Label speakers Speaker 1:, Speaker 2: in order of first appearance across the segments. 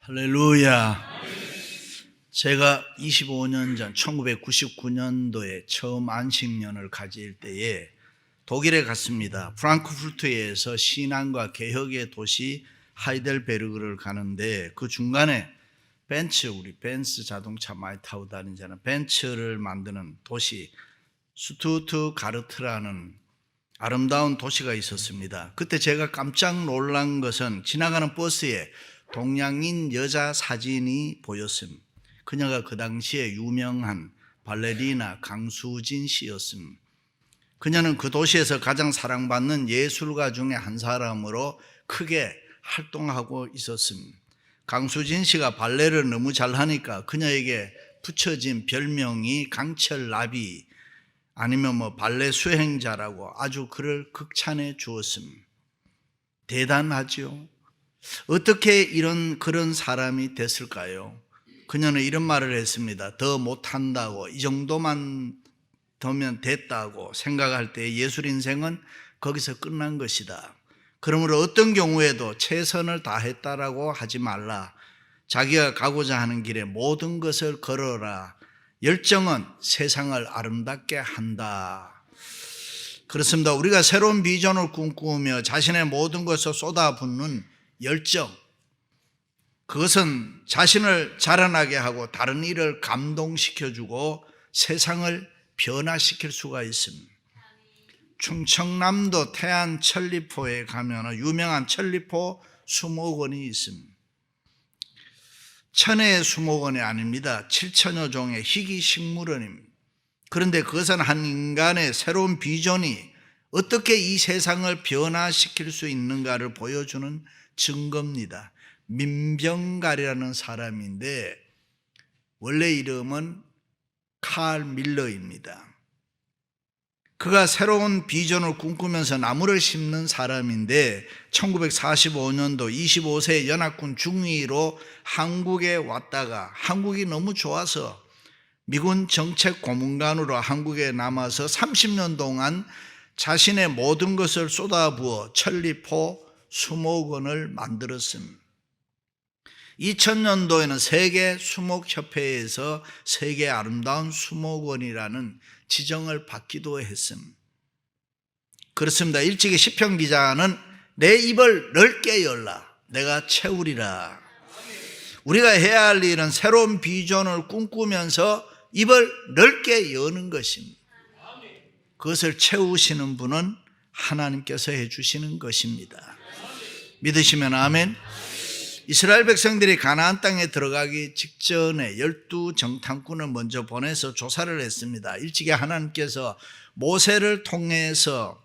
Speaker 1: 할렐루야. 제가 25년 전 1999년도에 처음 안식년을 가질 때에 독일에 갔습니다. 프랑크푸르트에서 신앙과 개혁의 도시 하이델베르그를 가는데 그 중간에 우리 벤츠 자동차 많이 타고 다니잖아요. 벤츠를 만드는 도시 슈투트가르트라는 아름다운 도시가 있었습니다. 그때 제가 깜짝 놀란 것은 지나가는 버스에 동양인 여자 사진이 보였음. 그녀가 그 당시에 유명한 발레리나 강수진 씨였음. 그녀는 그 도시에서 가장 사랑받는 예술가 중에 한 사람으로 크게 활동하고 있었음. 강수진 씨가 발레를 너무 잘하니까 그녀에게 붙여진 별명이 강철나비 아니면 발레 수행자라고 아주 그를 극찬해 주었음. 대단하죠. 어떻게 그런 사람이 됐을까요? 그녀는 이런 말을 했습니다. 더 못한다고, 이 정도만 되면 됐다고 생각할 때 예술 인생은 거기서 끝난 것이다. 그러므로 어떤 경우에도 최선을 다했다라고 하지 말라. 자기가 가고자 하는 길에 모든 것을 걸어라. 열정은 세상을 아름답게 한다. 그렇습니다. 우리가 새로운 비전을 꿈꾸며 자신의 모든 것을 쏟아붓는 열정, 그것은 자신을 자라나게 하고 다른 이를 감동시켜주고 세상을 변화시킬 수가 있습니다. 충청남도 태안 천리포에 가면 유명한 천리포 수목원이 있습니다. 천혜의 수목원이 아닙니다. 7천여 종의 희귀 식물원입니다. 그런데 그것은 한 인간의 새로운 비전이 어떻게 이 세상을 변화시킬 수 있는가를 보여주는 증거입니다. 민병갈이라는 사람인데 원래 이름은 칼 밀러입니다. 그가 새로운 비전을 꿈꾸면서 나무를 심는 사람인데 1945년도 25세 연합군 중위로 한국에 왔다가 한국이 너무 좋아서 미군 정책 고문관으로 한국에 남아서 30년 동안 자신의 모든 것을 쏟아부어 천리포 수목원을 만들었습니다. 2000년도에는 세계 수목협회에서 세계 아름다운 수목원이라는 지정을 받기도 했습니다. 그렇습니다. 일찍이 시편 기자는 내 입을 넓게 열라 내가 채우리라. 우리가 해야 할 일은 새로운 비전을 꿈꾸면서 입을 넓게 여는 것입니다. 그것을 채우시는 분은 하나님께서 해주시는 것입니다. 믿으시면 아멘. 이스라엘 백성들이 가나안 땅에 들어가기 직전에 12정탐꾼을 먼저 보내서 조사를 했습니다. 일찍이 하나님께서 모세를 통해서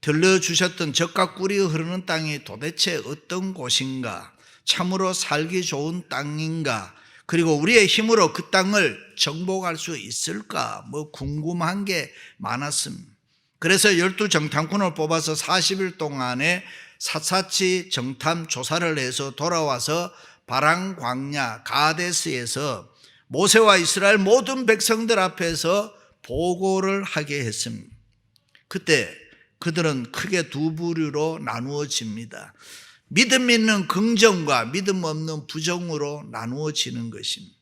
Speaker 1: 들려주셨던 젖과 꿀이 흐르는 땅이 도대체 어떤 곳인가, 참으로 살기 좋은 땅인가, 그리고 우리의 힘으로 그 땅을 정복할 수 있을까 궁금한 게 많았습니다. 그래서 12정탐꾼을 뽑아서 40일 동안에 샅샅이 정탐 조사를 해서 돌아와서 바랑 광야 가데스에서 모세와 이스라엘 모든 백성들 앞에서 보고를 하게 했습니다. 그때 그들은 크게 두 부류로 나누어집니다. 믿음 있는 긍정과 믿음 없는 부정으로 나누어지는 것입니다.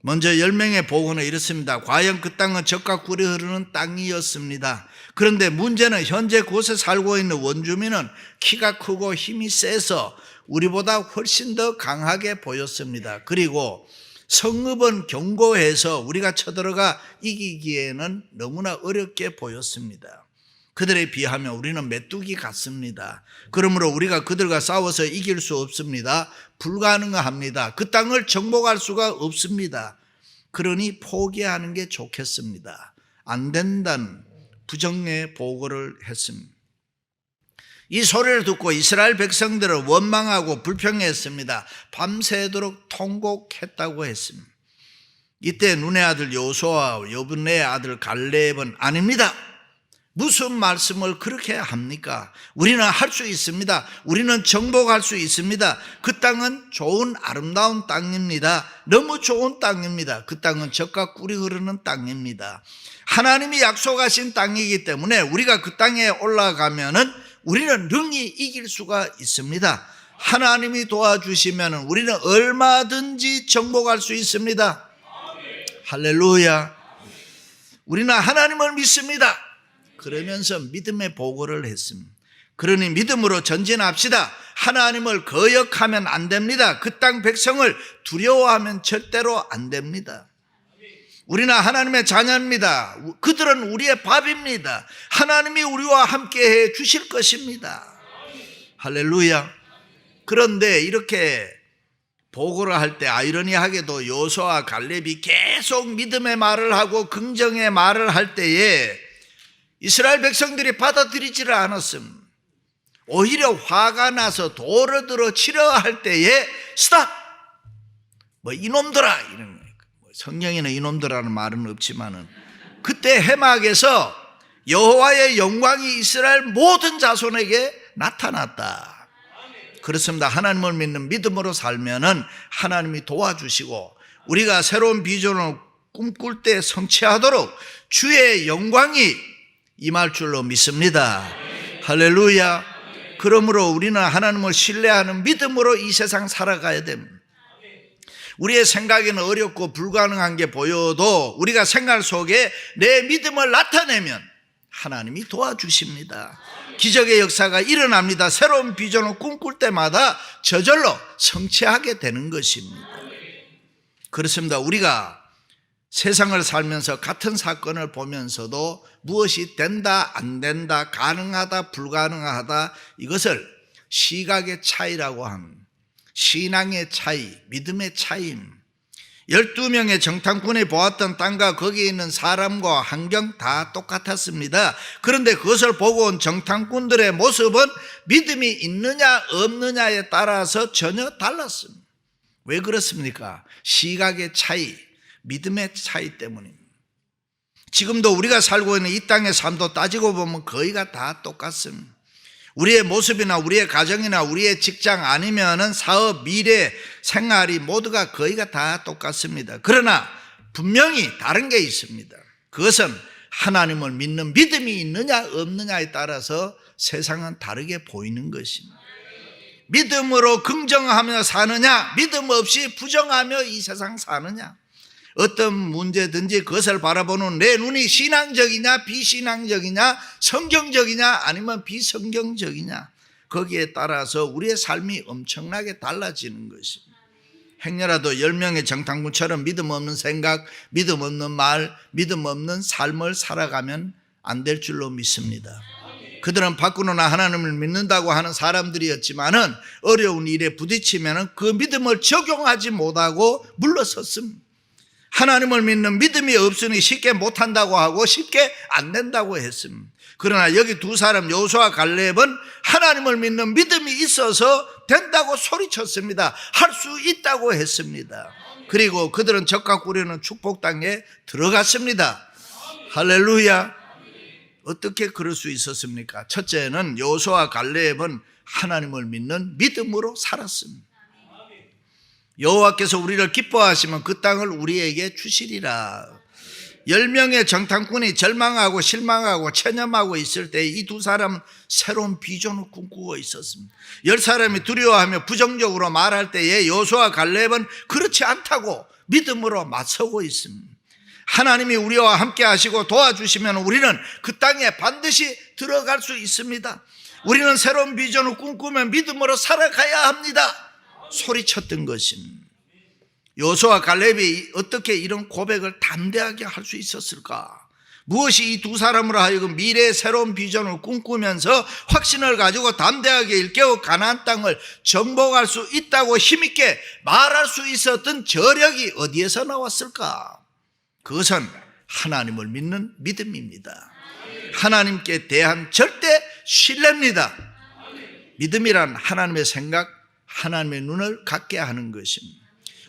Speaker 1: 먼저 10명의 보고는 이렇습니다. 과연 그 땅은 젖과 꿀이 흐르는 땅이었습니다. 그런데 문제는 현재 그곳에 살고 있는 원주민은 키가 크고 힘이 세서 우리보다 훨씬 더 강하게 보였습니다. 그리고 성읍은 견고해서 우리가 쳐들어가 이기기에는 너무나 어렵게 보였습니다. 그들에 비하면 우리는 메뚜기 같습니다. 그러므로 우리가 그들과 싸워서 이길 수 없습니다. 불가능합니다. 그 땅을 정복할 수가 없습니다. 그러니 포기하는 게 좋겠습니다. 안 된다는 부정의 보고를 했습니다. 이 소리를 듣고 이스라엘 백성들은 원망하고 불평했습니다. 밤새도록 통곡했다고 했습니다. 이때 눈의 아들 여호수아와 여분의 아들 갈렙은 아닙니다. 무슨 말씀을 그렇게 합니까? 우리는 할 수 있습니다. 우리는 정복할 수 있습니다. 그 땅은 좋은 아름다운 땅입니다. 너무 좋은 땅입니다. 그 땅은 젖과 꿀이 흐르는 땅입니다. 하나님이 약속하신 땅이기 때문에 우리가 그 땅에 올라가면은 우리는 능히 이길 수가 있습니다. 하나님이 도와주시면 우리는 얼마든지 정복할 수 있습니다. 할렐루야. 우리는 하나님을 믿습니다. 그러면서 믿음의 보고를 했습니다. 그러니 믿음으로 전진합시다. 하나님을 거역하면 안 됩니다. 그 땅 백성을 두려워하면 절대로 안 됩니다. 우리는 하나님의 자녀입니다. 그들은 우리의 밥입니다. 하나님이 우리와 함께해 주실 것입니다. 할렐루야. 그런데 이렇게 보고를 할 때 아이러니하게도 여호수아와 갈렙이 계속 믿음의 말을 하고 긍정의 말을 할 때에 이스라엘 백성들이 받아들이지를 않았음. 오히려 화가 나서 돌을 들어 치려 할 때에 스탑! 이놈들아! 이런 거예요. 성경에는 이놈들아라는 말은 없지만은 그때 해막에서 여호와의 영광이 이스라엘 모든 자손에게 나타났다. 그렇습니다. 하나님을 믿는 믿음으로 살면은 하나님이 도와주시고 우리가 새로운 비전을 꿈꿀 때 성취하도록 주의 영광이 임할 줄로 믿습니다. 할렐루야. 그러므로 우리는 하나님을 신뢰하는 믿음으로 이 세상 살아가야 됩니다. 우리의 생각에는 어렵고 불가능한 게 보여도 우리가 생각 속에 내 믿음을 나타내면 하나님이 도와주십니다. 기적의 역사가 일어납니다. 새로운 비전을 꿈꿀 때마다 저절로 성취하게 되는 것입니다. 그렇습니다. 우리가 세상을 살면서 같은 사건을 보면서도 무엇이 된다, 안 된다, 가능하다, 불가능하다, 이것을 시각의 차이라고 합니다. 신앙의 차이, 믿음의 차이입니다. 12명의 정탐꾼이 보았던 땅과 거기에 있는 사람과 환경 다 똑같았습니다. 그런데 그것을 보고 온 정탐꾼들의 모습은 믿음이 있느냐 없느냐에 따라서 전혀 달랐습니다. 왜 그렇습니까? 시각의 차이, 믿음의 차이 때문입니다. 지금도 우리가 살고 있는 이 땅의 삶도 따지고 보면 거의가 다 똑같습니다. 우리의 모습이나 우리의 가정이나 우리의 직장 아니면은 사업, 미래, 생활이 모두가 거의가 다 똑같습니다. 그러나 분명히 다른 게 있습니다. 그것은 하나님을 믿는 믿음이 있느냐 없느냐에 따라서 세상은 다르게 보이는 것입니다. 믿음으로 긍정하며 사느냐, 믿음 없이 부정하며 이 세상 사느냐, 어떤 문제든지 그것을 바라보는 내 눈이 신앙적이냐 비신앙적이냐, 성경적이냐 아니면 비성경적이냐, 거기에 따라서 우리의 삶이 엄청나게 달라지는 것입니다. 행여라도 10명의 정탐꾼처럼 믿음 없는 생각, 믿음 없는 말, 믿음 없는 삶을 살아가면 안 될 줄로 믿습니다. 그들은 밖으로나 하나님을 믿는다고 하는 사람들이었지만은 어려운 일에 부딪히면 그 믿음을 적용하지 못하고 물러섰습니다. 하나님을 믿는 믿음이 없으니 쉽게 못한다고 하고 쉽게 안 된다고 했습니다. 그러나 여기 두 사람 여호수아와 갈렙은 하나님을 믿는 믿음이 있어서 된다고 소리쳤습니다. 할 수 있다고 했습니다. 그리고 그들은 젖과 꿀이는 축복 땅에 들어갔습니다. 할렐루야. 어떻게 그럴 수 있었습니까? 첫째는 여호수아와 갈렙은 하나님을 믿는 믿음으로 살았습니다. 여호와께서 우리를 기뻐하시면 그 땅을 우리에게 주시리라. 10명의 정탐꾼이 절망하고 실망하고 체념하고 있을 때 이 두 사람은 새로운 비전을 꿈꾸고 있었습니다. 10사람이 두려워하며 부정적으로 말할 때에 여호수아와 갈렙은 그렇지 않다고 믿음으로 맞서고 있습니다. 하나님이 우리와 함께 하시고 도와주시면 우리는 그 땅에 반드시 들어갈 수 있습니다. 우리는 새로운 비전을 꿈꾸며 믿음으로 살아가야 합니다. 소리쳤던 것입니다. 여호수아와 갈렙이 어떻게 이런 고백을 담대하게 할 수 있었을까? 무엇이 이 두 사람으로 하여금 미래의 새로운 비전을 꿈꾸면서 확신을 가지고 담대하게 일깨워 가나안 땅을 정복할 수 있다고 힘있게 말할 수 있었던 저력이 어디에서 나왔을까? 그것은 하나님을 믿는 믿음입니다. 하나님께 대한 절대 신뢰입니다. 믿음이란 하나님의 생각, 하나님의 눈을 갖게 하는 것입니다.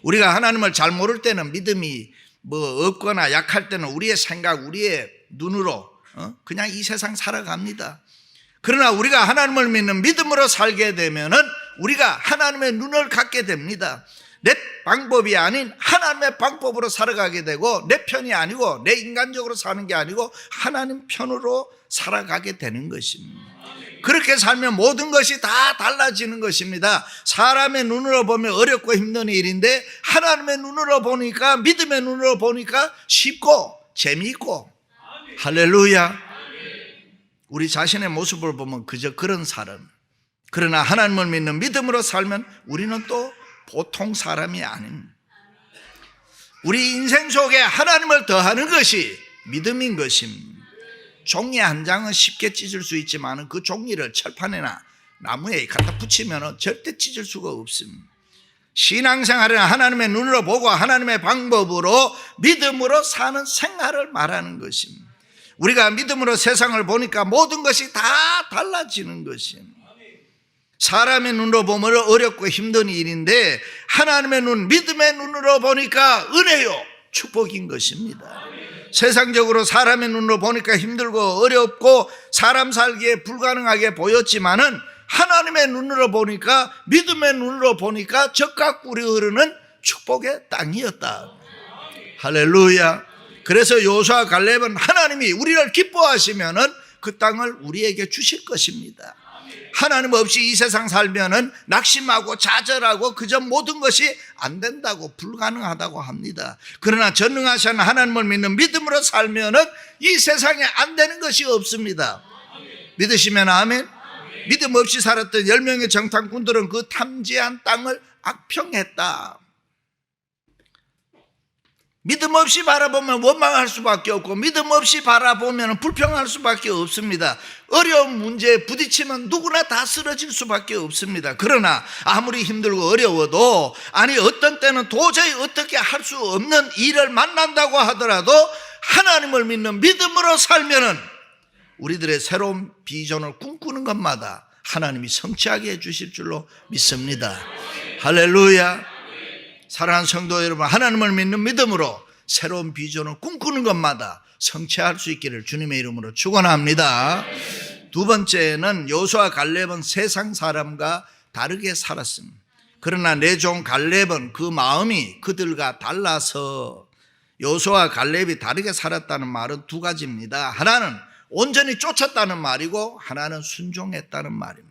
Speaker 1: 우리가 하나님을 잘 모를 때는 믿음이 없거나 약할 때는 우리의 생각, 우리의 눈으로 그냥 이 세상 살아갑니다. 그러나 우리가 하나님을 믿는 믿음으로 살게 되면은 우리가 하나님의 눈을 갖게 됩니다. 내 방법이 아닌 하나님의 방법으로 살아가게 되고, 내 편이 아니고 내 인간적으로 사는 게 아니고 하나님 편으로 살아가게 되는 것입니다. 그렇게 살면 모든 것이 다 달라지는 것입니다. 사람의 눈으로 보면 어렵고 힘든 일인데 하나님의 눈으로 보니까, 믿음의 눈으로 보니까 쉽고 재미있고. 할렐루야. 우리 자신의 모습을 보면 그저 그런 사람. 그러나 하나님을 믿는 믿음으로 살면 우리는 또 보통 사람이 아닙니다. 우리 인생 속에 하나님을 더하는 것이 믿음인 것입니다. 종이 한 장은 쉽게 찢을 수 있지만 그 종이를 철판에나 나무에 갖다 붙이면 절대 찢을 수가 없습니다. 신앙생활은 하나님의 눈으로 보고 하나님의 방법으로 믿음으로 사는 생활을 말하는 것입니다. 우리가 믿음으로 세상을 보니까 모든 것이 다 달라지는 것입니다. 사람의 눈으로 보면 어렵고 힘든 일인데 하나님의 눈, 믿음의 눈으로 보니까 은혜요, 축복인 것입니다. 세상적으로 사람의 눈으로 보니까 힘들고 어렵고 사람 살기에 불가능하게 보였지만은 하나님의 눈으로 보니까, 믿음의 눈으로 보니까 적각 꿀이 흐르는 축복의 땅이었다. 할렐루야. 그래서 여호수아 갈렙은 하나님이 우리를 기뻐하시면은 그 땅을 우리에게 주실 것입니다. 하나님 없이 이 세상 살면은 낙심하고 좌절하고 그저 모든 것이 안 된다고, 불가능하다고 합니다. 그러나 전능하신 하나님을 믿는 믿음으로 살면은 이 세상에 안 되는 것이 없습니다. 믿으시면 아멘. 믿음 없이 살았던 10명의 정탐꾼들은 그 탐지한 땅을 악평했다. 믿음 없이 바라보면 원망할 수밖에 없고, 믿음 없이 바라보면 불평할 수밖에 없습니다. 어려운 문제에 부딪히면 누구나 다 쓰러질 수밖에 없습니다. 그러나 아무리 힘들고 어려워도, 아니 어떤 때는 도저히 어떻게 할 수 없는 일을 만난다고 하더라도 하나님을 믿는 믿음으로 살면은 우리들의 새로운 비전을 꿈꾸는 것마다 하나님이 성취하게 해주실 줄로 믿습니다. 할렐루야. 사랑하는 성도 여러분, 하나님을 믿는 믿음으로 새로운 비전을 꿈꾸는 것마다 성취할 수 있기를 주님의 이름으로 축원합니다. 두 번째는 여호수아 갈렙은 세상 사람과 다르게 살았습니다. 그러나 내 종 갈렙은 그 마음이 그들과 달라서, 여호수아 갈렙이 다르게 살았다는 말은 두 가지입니다. 하나는 온전히 쫓았다는 말이고 하나는 순종했다는 말입니다.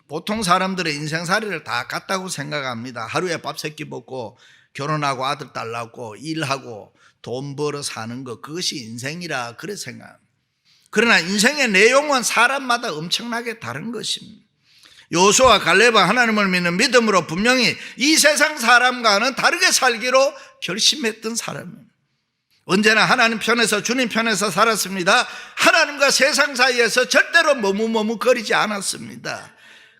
Speaker 1: 보통 사람들의 인생살이를 다 같다고 생각합니다. 하루에 밥 세 끼 먹고 결혼하고 아들 딸 낳고 일하고 돈 벌어 사는 것, 그것이 인생이라 그래 생각합니다. 그러나 인생의 내용은 사람마다 엄청나게 다른 것입니다. 여호수아 갈렙은 하나님을 믿는 믿음으로 분명히 이 세상 사람과는 다르게 살기로 결심했던 사람입니다. 언제나 하나님 편에서, 주님 편에서 살았습니다. 하나님과 세상 사이에서 절대로 머뭇머뭇거리지 않았습니다.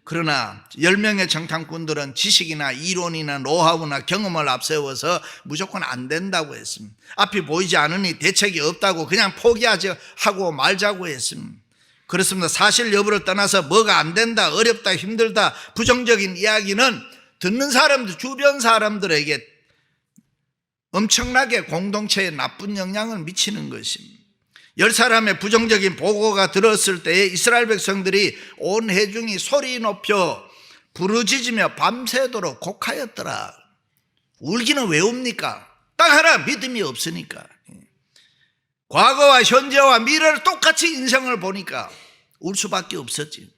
Speaker 1: 그러나 10명의 정탐꾼들은 지식이나 이론이나 노하우나 경험을 앞세워서 무조건 안 된다고 했습니다. 앞이 보이지 않으니 대책이 없다고 그냥 포기하지 하고 말자고 했습니다. 그렇습니다. 사실 여부를 떠나서 뭐가 안 된다, 어렵다, 힘들다, 부정적인 이야기는 듣는 사람들, 주변 사람들에게 엄청나게 공동체에 나쁜 영향을 미치는 것입니다. 10사람의 부정적인 보고가 들었을 때에 이스라엘 백성들이 온 회중이 소리 높여 부르짖으며 밤새도록 곡하였더라. 울기는 왜 웁니까? 딱 하나, 믿음이 없으니까. 과거와 현재와 미래를 똑같이 인생을 보니까 울 수밖에 없었지.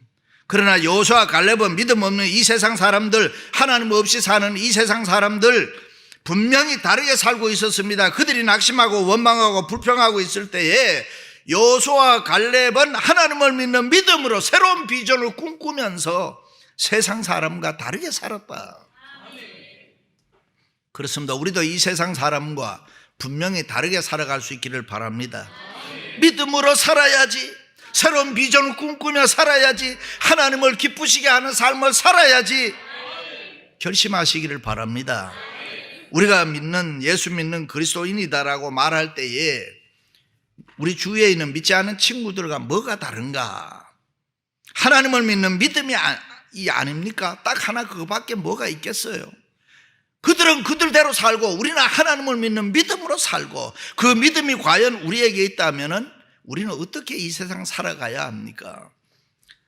Speaker 1: 그러나 여호수아 갈렙은 믿음 없는 이 세상 사람들, 하나님 없이 사는 이 세상 사람들 분명히 다르게 살고 있었습니다. 그들이 낙심하고 원망하고 불평하고 있을 때에 여호수아 갈렙은 하나님을 믿는 믿음으로 새로운 비전을 꿈꾸면서 세상 사람과 다르게 살았다. 그렇습니다. 우리도 이 세상 사람과 분명히 다르게 살아갈 수 있기를 바랍니다. 믿음으로 살아야지. 새로운 비전을 꿈꾸며 살아야지. 하나님을 기쁘시게 하는 삶을 살아야지. 결심하시기를 바랍니다. 우리가 믿는, 예수 믿는 그리스도인이다라고 말할 때에 우리 주위에 있는 믿지 않은 친구들과 뭐가 다른가? 하나님을 믿는 믿음이 아닙니까? 딱 하나, 그거밖에 뭐가 있겠어요? 그들은 그들대로 살고 우리는 하나님을 믿는 믿음으로 살고, 그 믿음이 과연 우리에게 있다면은 우리는 어떻게 이 세상 살아가야 합니까?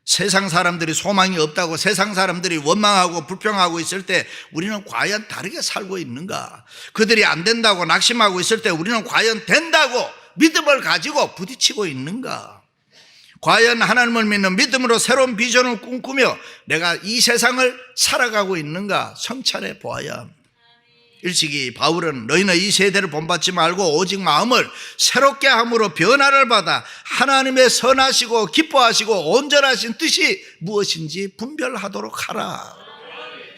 Speaker 1: 세상 사람들이 소망이 없다고, 세상 사람들이 원망하고 불평하고 있을 때 우리는 과연 다르게 살고 있는가? 그들이 안 된다고 낙심하고 있을 때 우리는 과연 된다고 믿음을 가지고 부딪히고 있는가? 과연 하나님을 믿는 믿음으로 새로운 비전을 꿈꾸며 내가 이 세상을 살아가고 있는가 성찰해 보아야 합니다. 일찍이 바울은 너희는 이 세대를 본받지 말고 오직 마음을 새롭게 함으로 변화를 받아 하나님의 선하시고 기뻐하시고 온전하신 뜻이 무엇인지 분별하도록 하라.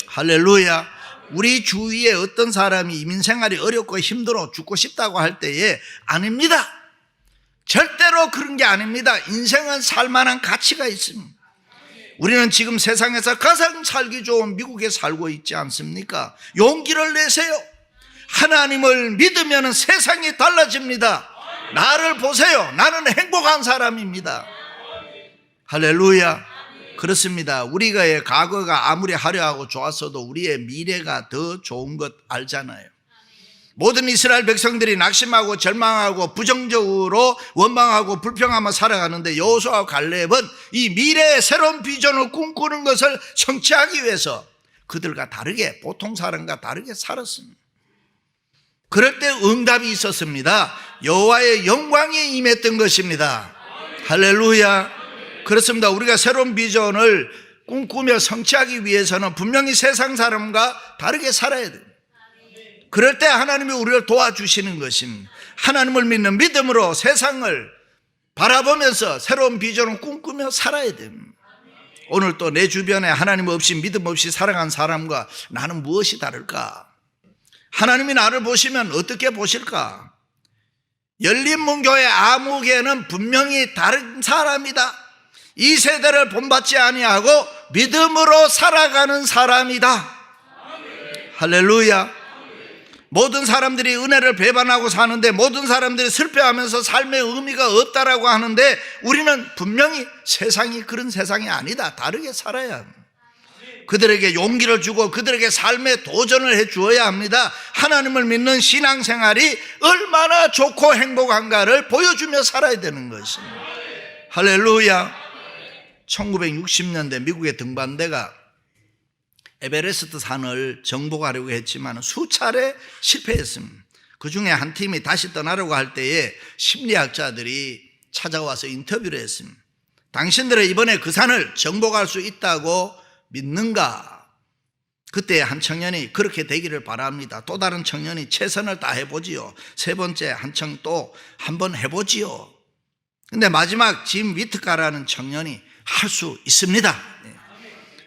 Speaker 1: 할렐루야. 우리 주위에 어떤 사람이 이민생활이 어렵고 힘들어 죽고 싶다고 할 때에 아닙니다. 절대로 그런 게 아닙니다. 인생은 살만한 가치가 있습니다. 우리는 지금 세상에서 가장 살기 좋은 미국에 살고 있지 않습니까? 용기를 내세요. 하나님을 믿으면 세상이 달라집니다. 나를 보세요. 나는 행복한 사람입니다. 할렐루야. 그렇습니다. 우리의 과거가 아무리 화려하고 좋았어도 우리의 미래가 더 좋은 것 알잖아요. 모든 이스라엘 백성들이 낙심하고 절망하고 부정적으로 원망하고 불평하며 살아가는데 여호수아와 갈렙은 이 미래의 새로운 비전을 꿈꾸는 것을 성취하기 위해서 그들과 다르게, 보통 사람과 다르게 살았습니다. 그럴 때 응답이 있었습니다. 여호와의 영광이 임했던 것입니다. 할렐루야. 그렇습니다. 우리가 새로운 비전을 꿈꾸며 성취하기 위해서는 분명히 세상 사람과 다르게 살아야 돼요. 그럴 때 하나님이 우리를 도와주시는 것입니다. 하나님을 믿는 믿음으로 세상을 바라보면서 새로운 비전을 꿈꾸며 살아야 됩니다. 오늘 또 내 주변에 하나님 없이 믿음 없이 살아간 사람과 나는 무엇이 다를까? 하나님이 나를 보시면 어떻게 보실까? 열린문교회 아무개는 분명히 다른 사람이다. 이 세대를 본받지 아니하고 믿음으로 살아가는 사람이다. 할렐루야. 모든 사람들이 은혜를 배반하고 사는데, 모든 사람들이 슬퍼하면서 삶의 의미가 없다라고 하는데 우리는 분명히 세상이 그런 세상이 아니다. 다르게 살아야 합니다. 그들에게 용기를 주고 그들에게 삶의 도전을 해 주어야 합니다. 하나님을 믿는 신앙생활이 얼마나 좋고 행복한가를 보여주며 살아야 되는 것입니다. 할렐루야. 1960년대 미국의 등반대가 에베레스트 산을 정복하려고 했지만 수차례 실패했습니다. 그 중에 한 팀이 다시 떠나려고 할 때에 심리학자들이 찾아와서 인터뷰를 했습니다. 당신들은 이번에 그 산을 정복할 수 있다고 믿는가? 그때 한 청년이 그렇게 되기를 바랍니다. 또 다른 청년이 최선을 다해보지요. 세 번째 한 청 또 한번 해보지요. 근데 마지막 짐 위트카라는 청년이 할 수 있습니다.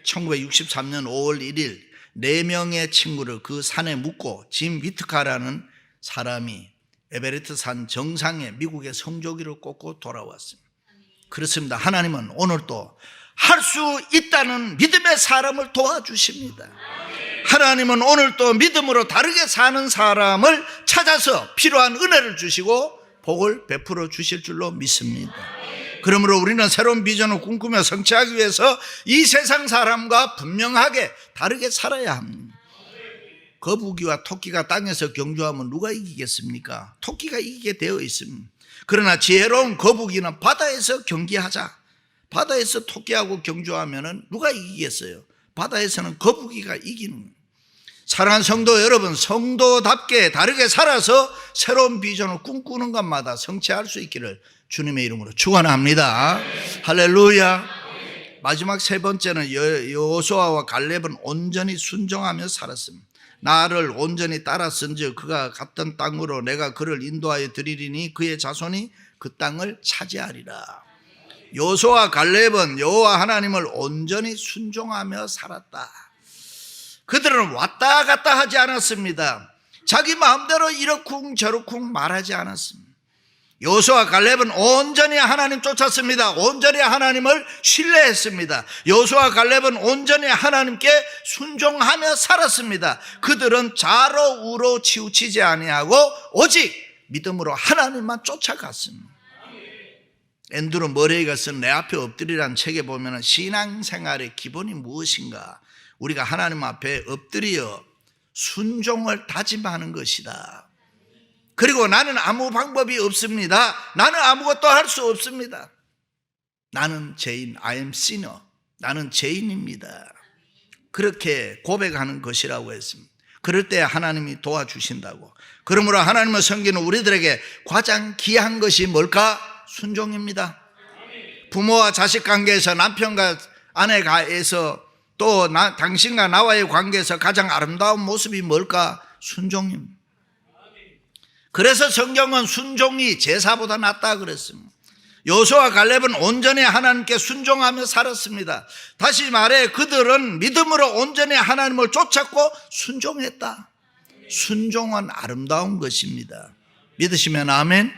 Speaker 1: 1963년 5월 1일 4명의 친구를 그 산에 묻고 짐 위트카라는 사람이 에베레스트 산 정상에 미국의 성조기를 꽂고 돌아왔습니다. 그렇습니다. 하나님은 오늘도 할 수 있다는 믿음의 사람을 도와주십니다. 하나님은 오늘도 믿음으로 다르게 사는 사람을 찾아서 필요한 은혜를 주시고 복을 베풀어 주실 줄로 믿습니다. 그러므로 우리는 새로운 비전을 꿈꾸며 성취하기 위해서 이 세상 사람과 분명하게 다르게 살아야 합니다. 거북이와 토끼가 땅에서 경주하면 누가 이기겠습니까? 토끼가 이기게 되어 있습니다. 그러나 지혜로운 거북이는 바다에서 경기하자. 바다에서 토끼하고 경주하면 누가 이기겠어요? 바다에서는 거북이가 이기는 거예요. 사랑하는 성도 여러분, 성도답게 다르게 살아서 새로운 비전을 꿈꾸는 것마다 성취할 수 있기를 주님의 이름으로 축원합니다. 할렐루야. 마지막 세 번째는 여호수아와 갈렙은 온전히 순종하며 살았습니다. 나를 온전히 따랐은즉 그가 갔던 땅으로 내가 그를 인도하여 드리리니 그의 자손이 그 땅을 차지하리라. 여호수아와 갈렙은 여호와 하나님을 온전히 순종하며 살았다. 그들은 왔다 갔다 하지 않았습니다. 자기 마음대로 이러쿵 저러쿵 말하지 않았습니다. 여호수아와 갈렙은 온전히 하나님 쫓았습니다. 온전히 하나님을 신뢰했습니다. 여호수아와 갈렙은 온전히 하나님께 순종하며 살았습니다. 그들은 좌로 우로 치우치지 아니하고 오직 믿음으로 하나님만 쫓아갔습니다. 앤드루 머레이가 쓴 내 앞에 엎드리라는 책에 보면 신앙생활의 기본이 무엇인가? 우리가 하나님 앞에 엎드려 순종을 다짐하는 것이다. 그리고 나는 아무 방법이 없습니다. 나는 아무것도 할 수 없습니다. 나는 죄인, I am sinner. 나는 죄인입니다. 그렇게 고백하는 것이라고 했습니다. 그럴 때 하나님이 도와주신다고. 그러므로 하나님을 섬기는 우리들에게 가장 귀한 것이 뭘까? 순종입니다. 부모와 자식 관계에서, 남편과 아내가에서, 또 당신과 나와의 관계에서 가장 아름다운 모습이 뭘까? 순종입니다. 그래서 성경은 순종이 제사보다 낫다 그랬습니다. 여호수아와 갈렙은 온전히 하나님께 순종하며 살았습니다. 다시 말해 그들은 믿음으로 온전히 하나님을 쫓았고 순종했다. 순종은 아름다운 것입니다. 믿으시면 아멘.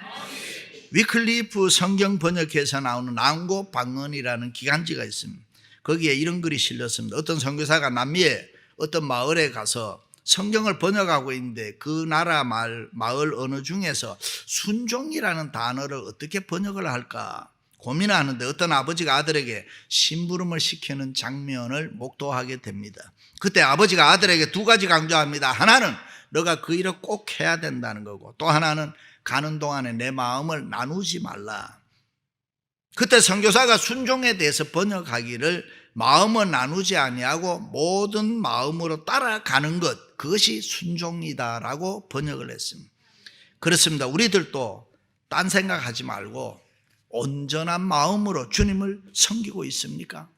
Speaker 1: 위클리프 성경 번역해서 나오는 난고 방언이라는 기간지가 있습니다. 거기에 이런 글이 실렸습니다. 어떤 선교사가 남미의 어떤 마을에 가서 성경을 번역하고 있는데 그 나라 마을 언어 중에서 순종이라는 단어를 어떻게 번역을 할까 고민하는데 어떤 아버지가 아들에게 심부름을 시키는 장면을 목도하게 됩니다. 그때 아버지가 아들에게 두 가지 강조합니다. 하나는 너가 그 일을 꼭 해야 된다는 거고, 또 하나는 가는 동안에 내 마음을 나누지 말라. 그때 선교사가 순종에 대해서 번역하기를 마음을 나누지 아니하고 모든 마음으로 따라가는 것, 그것이 순종이다라고 번역을 했습니다. 그렇습니다. 우리들도 딴 생각하지 말고 온전한 마음으로 주님을 섬기고 있습니까?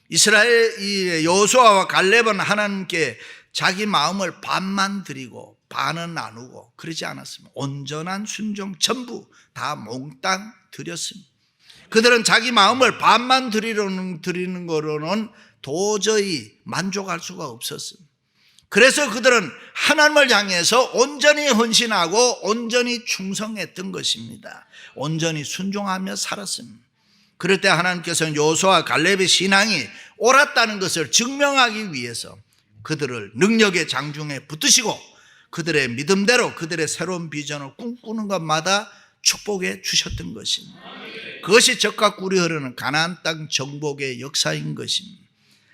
Speaker 1: 이스라엘 여호수아와 갈렙은 하나님께 자기 마음을 반만 드리고 반은 나누고 그러지 않았습니다. 온전한 순종 전부 다 몽땅 드렸습니다. 그들은 자기 마음을 반만 드리는 거로는 도저히 만족할 수가 없었습니다. 그래서 그들은 하나님을 향해서 온전히 헌신하고 온전히 충성했던 것입니다. 온전히 순종하며 살았습니다. 그럴 때 하나님께서는 여호수아와 갈렙의 신앙이 옳았다는 것을 증명하기 위해서 그들을 능력의 장중에 붙드시고 그들의 믿음대로 그들의 새로운 비전을 꿈꾸는 것마다 축복해 주셨던 것입니다. 그것이 적과 꿀이 흐르는 가나안 땅 정복의 역사인 것입니다.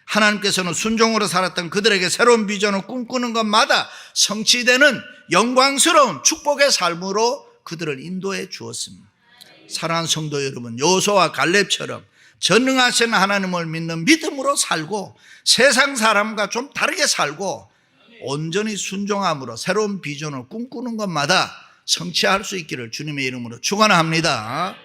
Speaker 1: 하나님께서는 순종으로 살았던 그들에게 새로운 비전을 꿈꾸는 것마다 성취되는 영광스러운 축복의 삶으로 그들을 인도해 주었습니다. 사랑하는 성도 여러분, 여호수아와 갈렙처럼 전능하신 하나님을 믿는 믿음으로 살고 세상 사람과 좀 다르게 살고 온전히 순종함으로 새로운 비전을 꿈꾸는 것마다 성취할 수 있기를 주님의 이름으로 축원합니다.